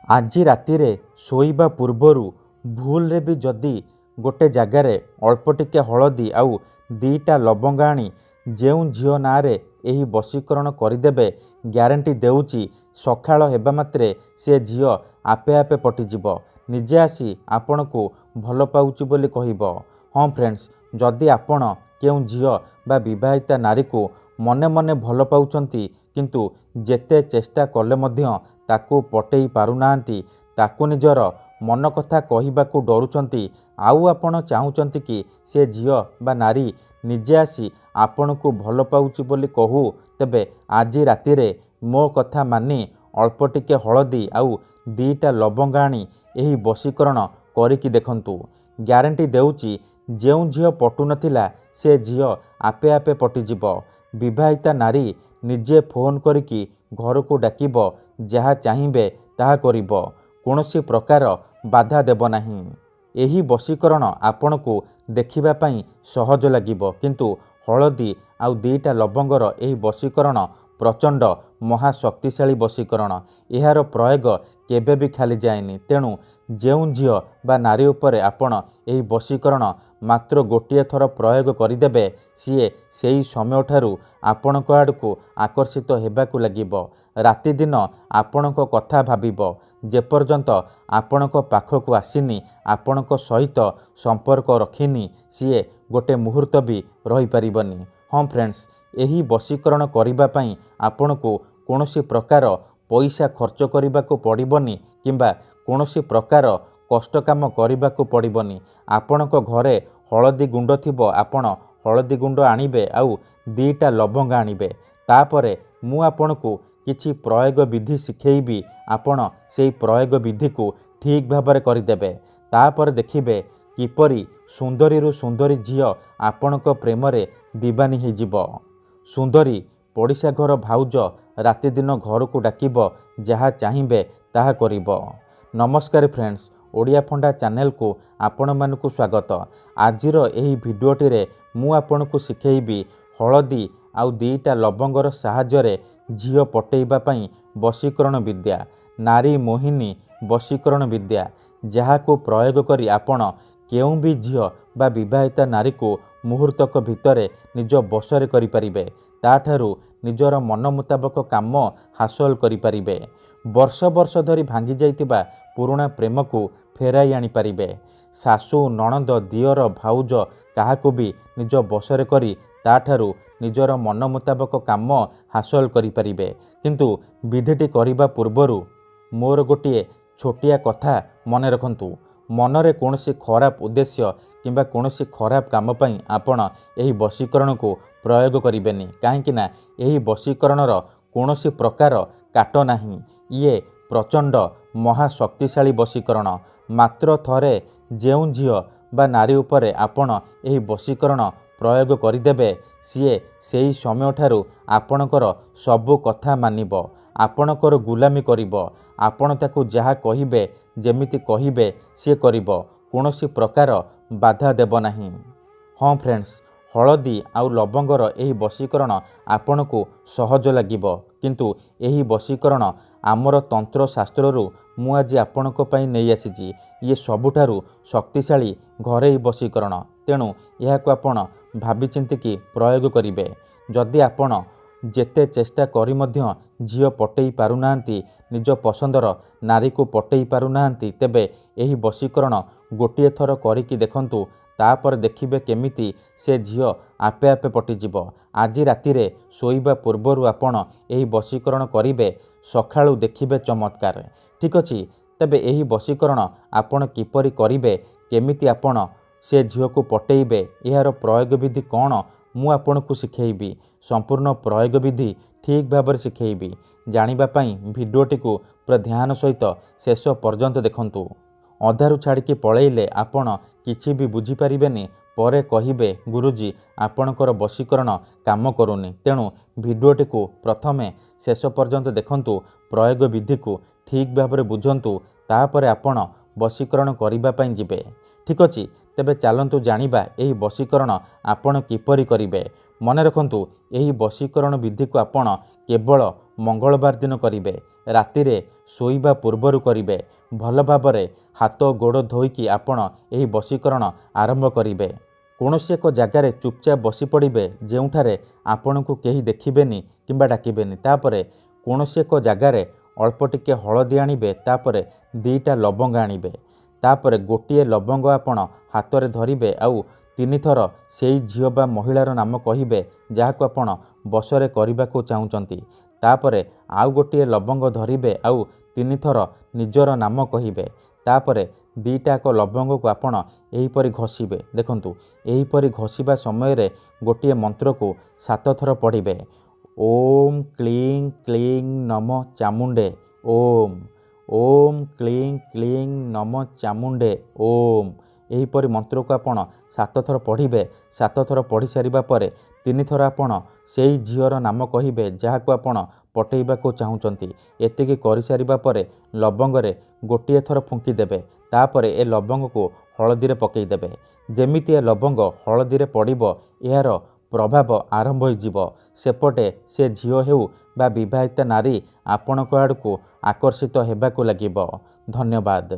ଆଜି ରାତିରେ ଶୋଇବା ପୂର୍ବରୁ ଭୁଲରେ ବି ଯଦି ଗୋଟେ ଜାଗାରେ ଅଳ୍ପ ଟିକେ ହଳଦୀ ଆଉ ଦୁଇଟା ଲବଙ୍ଗ ଆଣି ଯେଉଁ ଝିଅ ନାଁରେ ଏହି ବଶୀକରଣ କରିଦେବେ, ଗ୍ୟାରେଣ୍ଟି ଦେଉଛି ସକାଳ ହେବା ମାତ୍ରେ ସେ ଝିଅ ଆପେ ଆପେ ପଟିଯିବ, ନିଜେ ଆସି ଆପଣଙ୍କୁ ଭଲ ପାଉଛି ବୋଲି କହିବ। ହଁ ଫ୍ରେଣ୍ଡସ୍, ଯଦି ଆପଣ କେଉଁ ଝିଅ ବା ବିବାହିତା ନାରୀକୁ ମନେ ମନେ ଭଲ ପାଉଛନ୍ତି କିନ୍ତୁ ଯେତେ ଚେଷ୍ଟା କଲେ ମଧ୍ୟ ତାକୁ ପଟେଇ ପାରୁନାହାନ୍ତି, ତାକୁ ନିଜର ମନ କଥା କହିବାକୁ ଡରୁଛନ୍ତି, ଆଉ ଆପଣ ଚାହୁଁଛନ୍ତି କି ସେ ଝିଅ ବା ନାରୀ ନିଜେ ଆସି ଆପଣଙ୍କୁ ଭଲ ପାଉଛି ବୋଲି କହୁ, ତେବେ ଆଜି ରାତିରେ ମୋ କଥା ମାନି ଅଳ୍ପ ଟିକେ ହଳଦୀ ଆଉ ଦୁଇଟା ଲବଙ୍ଗ ଆଣି ଏହି ବଶୀକରଣ କରିକି ଦେଖନ୍ତୁ। ଗ୍ୟାରେଣ୍ଟି ଦେଉଛି ଯେଉଁ ଝିଅ ପଟୁନଥିଲା ସେ ଝିଅ ଆପେ ଆପେ ପଟିଯିବ। ବିବାହିତା ନାରୀ ନିଜେ ଫୋନ୍ କରିକି ଘରକୁ ଡାକିବ, ଯାହା ଚାହିଁବେ ତାହା କରିବ, କୌଣସି ପ୍ରକାର ବାଧା ଦେବ ନାହିଁ। ଏହି ବଶୀକରଣ ଆପଣଙ୍କୁ ଦେଖିବା ପାଇଁ ସହଜ ଲାଗିବ, କିନ୍ତୁ ହଳଦୀ ଆଉ ଦୁଇଟା ଲବଙ୍ଗର ଏହି ବଶୀକରଣ ପ୍ରଚଣ୍ଡ ମହାଶକ୍ତିଶାଳୀ ବଶୀକରଣ। ଏହାର ପ୍ରୟୋଗ କେବେ ବି ଖାଲି ଯାଏନି। ତେଣୁ ଯେଉଁ ଝିଅ ବା ନାରୀ ଉପରେ ଆପଣ ଏହି ବଶୀକରଣ ମାତ୍ର ଗୋଟିଏ ଥର ପ୍ରୟୋଗ କରିଦେବେ, ସିଏ ସେହି ସମୟଠାରୁ ଆପଣଙ୍କ ଆଡ଼କୁ ଆକର୍ଷିତ ହେବାକୁ ଲାଗିବ। ରାତିଦିନ ଆପଣଙ୍କ କଥା ଭାବିବ, ଯେପର୍ଯ୍ୟନ୍ତ ଆପଣଙ୍କ ପାଖକୁ ଆସିନି, ଆପଣଙ୍କ ସହିତ ସମ୍ପର୍କ ରଖିନି, ସିଏ ଗୋଟେ ମୁହୂର୍ତ୍ତ ବି ରହିପାରିବନି। ହଁ ଫ୍ରେଣ୍ଡସ୍, ଏହି ବଶୀକରଣ କରିବା ପାଇଁ ଆପଣଙ୍କୁ କୌଣସି ପ୍ରକାର ପଇସା ଖର୍ଚ୍ଚ କରିବାକୁ ପଡ଼ିବନି କିମ୍ବା କୌଣସି ପ୍ରକାର କଷ୍ଟ କାମ କରିବାକୁ ପଡ଼ିବନି। ଆପଣଙ୍କ ଘରେ ହଳଦୀ ଗୁଣ୍ଡ ଥିବ, ଆପଣ ହଳଦୀ ଗୁଣ୍ଡ ଆଣିବେ ଆଉ ଦୁଇଟା ଲବଙ୍ଗ ଆଣିବେ। ତାପରେ ମୁଁ ଆପଣଙ୍କୁ କିଛି ପ୍ରୟୋଗ ବିଧି ଶିଖେଇବି, ଆପଣ ସେହି ପ୍ରୟୋଗ ବିଧିକୁ ଠିକ୍ ଭାବରେ କରିଦେବେ। ତାପରେ ଦେଖିବେ କିପରି ସୁନ୍ଦରୀରୁ ସୁନ୍ଦରୀ ଝିଅ ଆପଣଙ୍କ ପ୍ରେମରେ ଦିବାନୀ ହେଇଯିବ। ସୁନ୍ଦରୀ ପଡ଼ିଶା ଘର ଭାଉଜ ରାତିଦିନ ଘରକୁ ଡାକିବ, ଯାହା ଚାହିଁବେ ତାହା କରିବ। ନମସ୍କାର ଫ୍ରେଣ୍ଡସ୍, ଓଡ଼ିଆ ଫଣ୍ଡା ଚ୍ୟାନେଲକୁ ଆପଣମାନଙ୍କୁ ସ୍ୱାଗତ। ଆଜିର ଏହି ଭିଡ଼ିଓଟିରେ ମୁଁ ଆପଣଙ୍କୁ ଶିଖେଇବି ହଳଦୀ ଆଉ ଦୁଇଟା ଲବଙ୍ଗର ସାହାଯ୍ୟରେ ଝିଅ ପଟେଇବା ପାଇଁ ବଶୀକରଣ ବିଦ୍ୟା, ନାରୀ ମୋହିନୀ ବଶୀକରଣ ବିଦ୍ୟା, ଯାହାକୁ ପ୍ରୟୋଗ କରି ଆପଣ କେଉଁ ବି ଝିଅ ବା ବିବାହିତା ନାରୀକୁ ମୁହୂର୍ତ୍ତକ ଭିତରେ ନିଜ ବଶରେ କରିପାରିବେ, ତାଠାରୁ ନିଜର ମନ ମୁତାବକ କାମ ହାସଲ କରିପାରିବେ। ବର୍ଷ ବର୍ଷ ଧରି ଭାଙ୍ଗି ଯାଇଥିବା ପୁରୁଣା ପ୍ରେମକୁ ଫେରାଇ ଆଣିପାରିବେ। ଶାଶୁ, ନଣନ୍ଦ, ଦିଅର, ଭାଉଜ କାହାକୁ ବି ନିଜ ବଶରେ କରି ତାଠାରୁ ନିଜର ମନ ମୁତାବକ କାମ ହାସଲ କରିପାରିବେ। କିନ୍ତୁ ବିଧିଟି କରିବା ପୂର୍ବରୁ ମୋର ଗୋଟିଏ ଛୋଟିଆ କଥା ମନେ ରଖନ୍ତୁ। ମନରେ କୌଣସି ଖରାପ ଉଦ୍ଦେଶ୍ୟ କିମ୍ବା କୌଣସି ଖରାପ କାମ ପାଇଁ ଆପଣ ଏହି ବଶୀକରଣକୁ ପ୍ରୟୋଗ କରିବେନି, କାହିଁକିନା ଏହି ବଶୀକରଣର କୌଣସି ପ୍ରକାର କାଟ ନାହିଁ। ଇଏ ପ୍ରଚଣ୍ଡ ମହାଶକ୍ତିଶାଳୀ ବଶୀକରଣ। ମାତ୍ର ଥରେ ଯେଉଁ ଝିଅ ବା ନାରୀ ଉପରେ ଆପଣ ଏହି ବଶୀକରଣ ପ୍ରୟୋଗ କରିଦେବେ, ସିଏ ସେହି ସମୟଠାରୁ ଆପଣଙ୍କର ସବୁ କଥା ମାନିବ, ଆପଣଙ୍କର ଗୁଲାମୀ କରିବ। ଆପଣ ତାକୁ ଯାହା କହିବେ, ଯେମିତି କହିବେ ସିଏ କରିବ, କୌଣସି ପ୍ରକାର ବାଧା ଦେବ ନାହିଁ। ହଁ ଫ୍ରେଣ୍ଡସ୍, ହଳଦୀ ଆଉ ଲବଙ୍ଗର ଏହି ବଶୀକରଣ ଆପଣଙ୍କୁ ସହଜ ଲାଗିବ, କିନ୍ତୁ ଏହି ବଶୀକରଣ ଆମର ତନ୍ତ୍ରଶାସ୍ତ୍ରରୁ ମୁଁ ଆଜି ଆପଣଙ୍କ ପାଇଁ ନେଇ ଆସିଛି। ଇଏ ସବୁଠାରୁ ଶକ୍ତିଶାଳୀ ଘରୋଇ ବଶୀକରଣ। ତେଣୁ ଏହାକୁ ଆପଣ ଭାବିଚିନ୍ତିକି ପ୍ରୟୋଗ କରିବେ। ଯଦି ଆପଣ ଯେତେ ଚେଷ୍ଟା କରି ମଧ୍ୟ ଝିଅ ପଟେଇ ପାରୁନାହାନ୍ତି, ନିଜ ପସନ୍ଦର ନାରୀକୁ ପଟେଇ ପାରୁନାହାନ୍ତି, ତେବେ ଏହି ବଶୀକରଣ ଗୋଟିଏ ଥର କରିକି ଦେଖନ୍ତୁ। ତାପରେ ଦେଖିବେ କେମିତି ସେ ଝିଅ ଆପେ ଆପେ ପଟିଯିବ। ଆଜି ରାତିରେ ଶୋଇବା ପୂର୍ବରୁ ଆପଣ ଏହି ବଶୀକରଣ କରିବେ, ସକାଳୁ ଦେଖିବେ ଚମତ୍କାର। ଠିକ୍ ଅଛି, ତେବେ ଏହି ବଶୀକରଣ ଆପଣ କିପରି କରିବେ, କେମିତି ଆପଣ ସେ ଝିଅକୁ ପଟେଇବେ, ଏହାର ପ୍ରୟୋଗ ବିଧି କ'ଣ ମୁଁ ଆପଣଙ୍କୁ ଶିଖେଇବି। ସମ୍ପୂର୍ଣ୍ଣ ପ୍ରୟୋଗ ବିଧି ଠିକ୍ ଭାବରେ ଶିଖେଇବି। ଜାଣିବା ପାଇଁ ଭିଡ଼ିଓଟିକୁ ପୁରା ଧ୍ୟାନ ସହିତ ଶେଷ ପର୍ଯ୍ୟନ୍ତ ଦେଖନ୍ତୁ। ଅଧାରୁ ଛାଡ଼ିକି ପଳେଇଲେ ଆପଣ କିଛି ବି ବୁଝିପାରିବେନି, ପରେ କହିବେ ଗୁରୁଜୀ ଆପଣଙ୍କର ବଶୀକରଣ କାମ କରୁନି। ତେଣୁ ଭିଡ଼ିଓଟିକୁ ପ୍ରଥମେ ଶେଷ ପର୍ଯ୍ୟନ୍ତ ଦେଖନ୍ତୁ, ପ୍ରୟୋଗ ବିଧିକୁ ଠିକ୍ ଭାବରେ ବୁଝନ୍ତୁ, ତାପରେ ଆପଣ ବଶୀକରଣ କରିବା ପାଇଁ ଯିବେ। ଠିକ୍ ଅଛି, ତେବେ ଚାଲନ୍ତୁ ଜାଣିବା ଏହି ବଶୀକରଣ ଆପଣ କିପରି କରିବେ। ମନେ ରଖନ୍ତୁ, ଏହି ବଶୀକରଣ ବିଧିକୁ ଆପଣ କେବଳ ମଙ୍ଗଳବାର ଦିନ କରିବେ। ରାତିରେ ଶୋଇବା ପୂର୍ବରୁ କରିବେ। ଭଲ ଭାବରେ ହାତ ଗୋଡ଼ ଧୋଇକି ଆପଣ ଏହି ବଶୀକରଣ ଆରମ୍ଭ କରିବେ। କୌଣସି ଏକ ଜାଗାରେ ଚୁପଚାପ ବସି ପଡ଼ିବେ, ଯେଉଁଠାରେ ଆପଣଙ୍କୁ କେହି ଦେଖିବେନି କିମ୍ବା ଡାକିବେନି। ତାପରେ କୌଣସି ଏକ ଜାଗାରେ ଅଳ୍ପ ଟିକେ ହଳଦୀ ଆଣିବେ। ତାପରେ 2ଟା ଲବଙ୍ଗ ଆଣିବେ। ତାପରେ ଗୋଟିଏ ଲବଙ୍ଗ ଆପଣ ହାତରେ ଧରିବେ ଆଉ 3 ଥର ସେଇ ଝିଅ ବା ମହିଳାର ନାମ କହିବେ ଯାହାକୁ ଆପଣ ବଶରେ କରିବାକୁ ଚାହୁଁଛନ୍ତି। ତାପରେ ଆଉ ଗୋଟିଏ ଲବଙ୍ଗ ଧରିବେ ଆଉ 3 ଥର ନିଜର ନାମ କହିବେ। ତାପରେ 2ଟାକ ଲବଙ୍ଗକୁ ଆପଣ ଏହିପରି ଘଷିବେ। ଦେଖନ୍ତୁ, ଏହିପରି ଘଷିବା ସମୟରେ ଗୋଟିଏ ମନ୍ତ୍ରକୁ 7 ଥର ପଢ଼ିବେ। ଓମ୍ କ୍ଲିଂ କ୍ଲିଂ ନମ ଚାମୁଣ୍ଡେ ଓମ୍। ଓମ୍ କ୍ଲିଂ କ୍ଲିଂ ନମ ଚାମୁଣ୍ଡେ ଓମ୍। ଏହିପରି ମନ୍ତ୍ରକୁ ଆପଣ 7 ଥର ପଢ଼ିବେ। 7 ଥର ପଢ଼ି ସାରିବା ପରେ 3 ଥର ଆପଣ ସେଇ ଝିଅର ନାମ କହିବେ ଯାହାକୁ ଆପଣ ପଟେଇବାକୁ ଚାହୁଁଛନ୍ତି। ଏତିକି କରିସାରିବା ପରେ ଲବଙ୍ଗରେ ଗୋଟିଏ ଥର ଫୁଙ୍କି ଦେବେ। ତାପରେ ଏ ଲବଙ୍ଗକୁ ହଳଦୀରେ ପକାଇଦେବେ। ଯେମିତି ଏ ଲବଙ୍ଗ ହଳଦୀରେ ପଡ଼ିବ, ଏହାର ପ୍ରଭାବ ଆରମ୍ଭ ହୋଇଯିବ। ସେପଟେ ସେ ଝିଅ ହେଉ ବା ବିବାହିତା ନାରୀ ଆପଣଙ୍କ ଆଡ଼କୁ ଆକର୍ଷିତ ହେବାକୁ ଲାଗିବ। ଧନ୍ୟବାଦ।